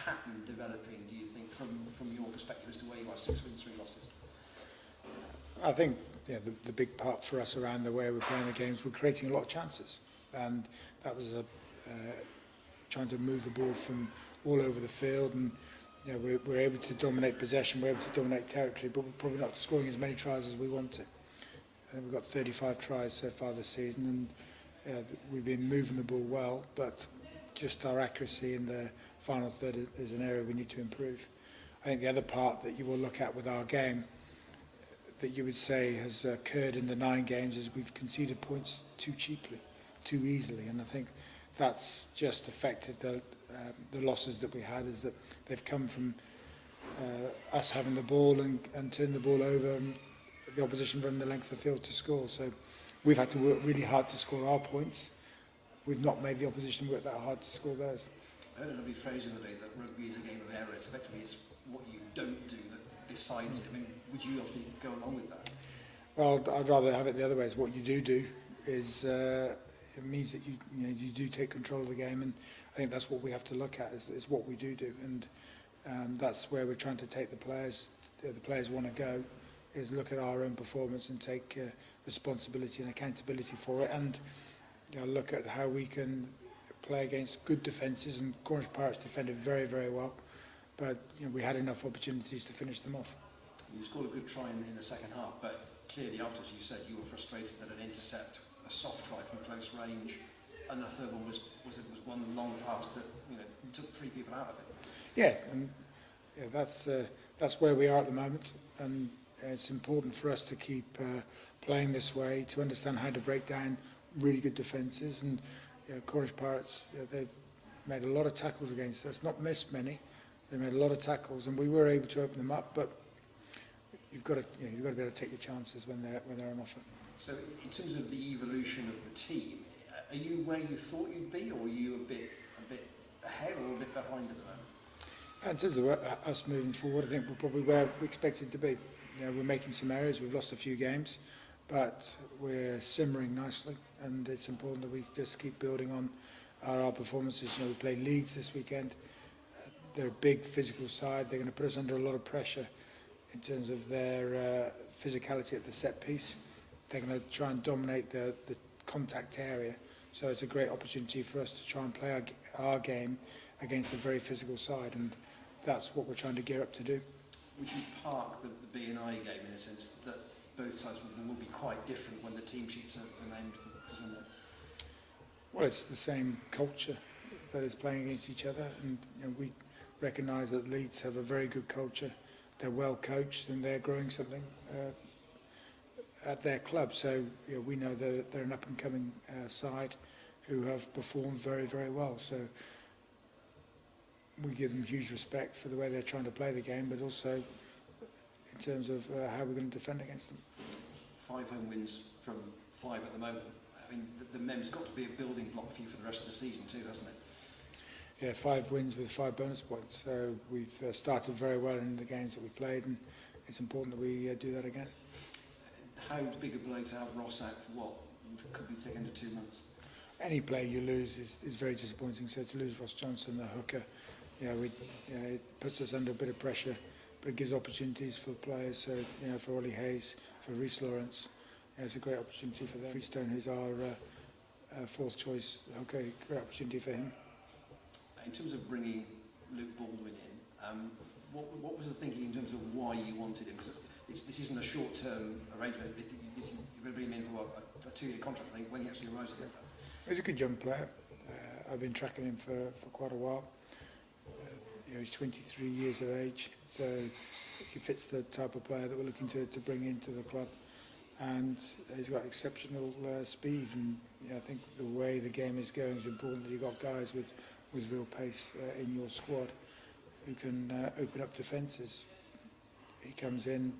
pattern developing, do you think, from your perspective as to where you are, 6 wins, 3 losses? I think the big part for us around the way we're playing the games, we're creating a lot of chances. And that was trying to move the ball from all over the field. And we're able to dominate possession, we're able to dominate territory, but we're probably not scoring as many tries as we want to. I think we've got 35 tries so far this season, and we've been moving the ball well, but just our accuracy in the final third is an area we need to improve. I think the other part that you will look at with our game that you would say has occurred in the 9 games is we've conceded points too cheaply, too easily, and I think that's just affected the losses that we had, is that they've come from us having the ball and turning the ball over and the opposition running the length of the field to score. So we've had to work really hard to score our points. We've not made the opposition work that hard to score theirs. I heard a lovely phrase the other day that rugby is a game of errors. Effectively, it's what you don't do that decides it. I mean, would you obviously go along with that? Well, I'd rather have it the other way. Is what you do is it means that you do take control of the game, and I think that's what we have to look at is what we do, and that's where we're trying to take the players. The players want to go is look at our own performance and take responsibility and accountability for it, and look at how we can play against good defences. And Cornish Pirates defended very, very well, but we had enough opportunities to finish them off. You scored a good try in the second half, but clearly after, as you said, you were frustrated that an intercept, a soft try from close range, and the third one was one long pass that took 3 people out of it. Yeah, and that's where we are at the moment, and it's important for us to keep playing this way, to understand how to break down really good defences. And Cornish Pirates, they've made a lot of tackles against us, not missed many. They made a lot of tackles, and we were able to open them up. But you've got to be able to take your chances when they're on offer. So, in terms of the evolution of the team, are you where you thought you'd be, or are you a bit ahead or a bit behind at the moment? In terms of us moving forward, I think we're probably where we expected to be. We're making some errors. We've lost a few games, but we're simmering nicely, and it's important that we just keep building on our performances. We play Leeds this weekend. They're a big physical side. They're going to put us under a lot of pressure in terms of their physicality at the set piece. They're going to try and dominate the contact area. So it's a great opportunity for us to try and play our game against a very physical side, and that's what we're trying to gear up to do. Would you park the B&I game in a sense that both sides will be quite different when the team sheets are named for Sunday? Well, it's the same culture that is playing against each other, and we recognise that Leeds have a very good culture. They're well coached and they're growing something at their club. So we know that they're an up-and-coming side who have performed very, very well. So we give them huge respect for the way they're trying to play the game, but also in terms of how we're going to defend against them. 5 home wins from 5 at the moment. I mean, the MEM's got to be a building block for you for the rest of the season too, hasn't it? Yeah, 5 wins with 5 bonus points. So we've started very well in the games that we played, and it's important that we do that again. How big a blow to have Ross out for what could be thick under 2 months? Any player you lose is very disappointing. So to lose Ross Johnson, the hooker, it puts us under a bit of pressure, but it gives opportunities for players. So for Ollie Hayes, for Rhys Lawrence, it's a great opportunity for them. Freestone, who's our 4th choice hooker, great opportunity for him. In terms of bringing Luke Baldwin in, what was the thinking in terms of why you wanted him? Because this isn't a short-term arrangement. You're going to bring him in for a 2-year contract, I think, when he actually arrives again. He's a good young player. I've been tracking him for quite a while. He's 23 years of age, so he fits the type of player that we're looking to bring into the club. And he's got exceptional speed, and I think the way the game is going is important that you've got guys with real pace in your squad who can open up defences. He comes in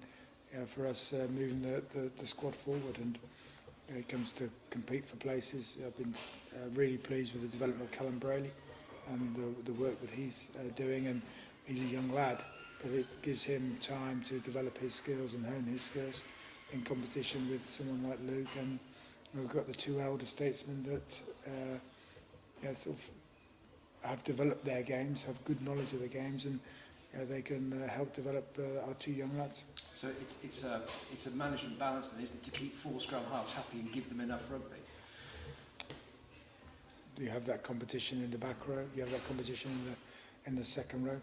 for us moving the squad forward, and he comes to compete for places. I've been really pleased with the development of Callum Brayley and the work that he's doing, and he's a young lad, but it gives him time to develop his skills and hone his skills in competition with someone like Luke. And we've got the 2 elder statesmen that sort of have developed their games, have good knowledge of the games, and they can help develop our 2 young lads. So it's a management balance then, isn't it, to keep 4 scrum halves happy and give them enough rugby? You have that competition in the back row, you have that competition in the second row.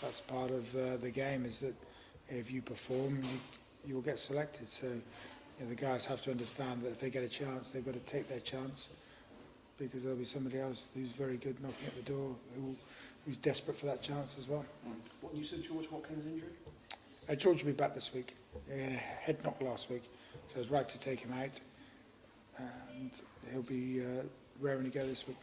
That's part of the game, is that if you perform, you will get selected. So the guys have to understand that if they get a chance, they've got to take their chance, because there'll be somebody else who's very good knocking at the door, who's desperate for that chance as well. What news of George Watkins' injury? George will be back this week. He had a head knock last week, so it was right to take him out, and he'll be raring to go this week.